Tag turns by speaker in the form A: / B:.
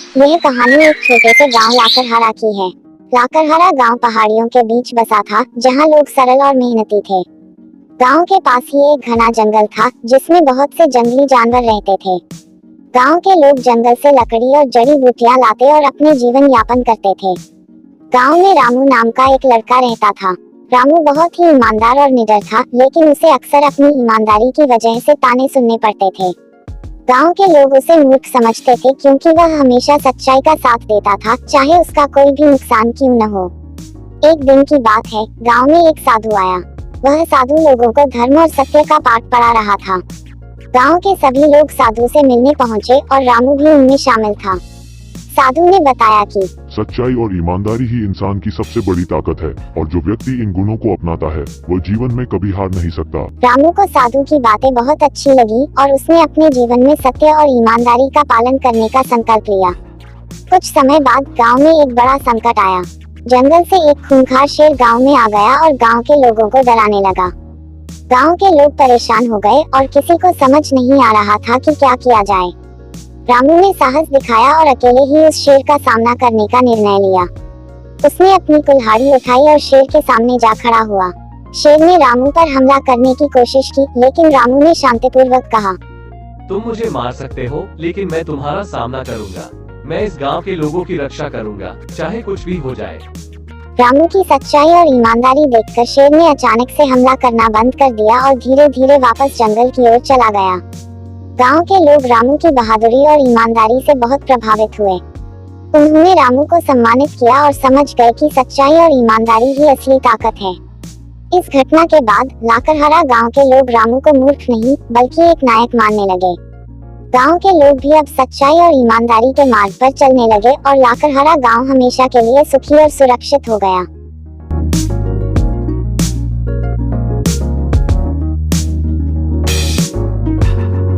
A: यह कहानी एक छोटे से गांव लाकरहारा की है। लाकरहारा गांव पहाड़ियों के बीच बसा था, जहां लोग सरल और मेहनती थे। गांव के पास ही एक घना जंगल था, जिसमें बहुत से जंगली जानवर रहते थे। गांव के लोग जंगल से लकड़ी और जड़ी बूटियां लाते और अपने जीवन यापन करते थे। गांव में रामू नाम का एक लड़का रहता था। रामू बहुत ही ईमानदार और निडर था, लेकिन उसे अक्सर अपनी ईमानदारी की वजह से ताने सुनने पड़ते थे। गांव के लोग उसे मूर्ख समझते थे, क्योंकि वह हमेशा सच्चाई का साथ देता था, चाहे उसका कोई भी नुकसान क्यों न हो। एक दिन की बात है, गांव में एक साधु आया। वह साधु लोगों को धर्म और सत्य का पाठ पढ़ा रहा था। गांव के सभी लोग साधु से मिलने पहुंचे और रामू भी उनमें शामिल था। साधु ने बताया कि
B: सच्चाई और ईमानदारी ही इंसान की सबसे बड़ी ताकत है, और जो व्यक्ति इन गुणों को अपनाता है वो जीवन में कभी हार नहीं सकता।
A: रामू को साधु की बातें बहुत अच्छी लगी और उसने अपने जीवन में सत्य और ईमानदारी का पालन करने का संकल्प लिया। कुछ समय बाद गांव में एक बड़ा संकट आया। जंगल से एक खूंखार शेर गांव में आ गया और गांव के लोगों को डराने लगा। गांव के लोग परेशान हो गए और किसी को समझ नहीं आ रहा था कि क्या किया जाए। रामू ने साहस दिखाया और अकेले ही उस शेर का सामना करने का निर्णय लिया। उसने अपनी कुल्हाड़ी उठाई और शेर के सामने जा खड़ा हुआ। शेर ने रामू पर हमला करने की कोशिश की, लेकिन रामू ने शांतिपूर्वक कहा,
C: तुम मुझे मार सकते हो, लेकिन मैं तुम्हारा सामना करूंगा। मैं इस गांव के लोगों की रक्षा करूंगा, चाहे कुछ भी हो जाए।
A: रामू की सच्चाई और ईमानदारी देखकर शेर ने अचानक से हमला करना बंद कर दिया और धीरे धीरे वापस जंगल की ओर चला गया। गांव के लोग रामू की बहादुरी और ईमानदारी से बहुत प्रभावित हुए। उन्होंने रामू को सम्मानित किया और समझ गए कि सच्चाई और ईमानदारी ही असली ताकत है। इस घटना के बाद लाकरहारा गांव के लोग रामू को मूर्ख नहीं, बल्कि एक नायक मानने लगे। गांव के लोग भी अब सच्चाई और ईमानदारी के मार्ग पर चलने लगे और लाकरहारा गांव हमेशा के लिए सुखी और सुरक्षित हो गया।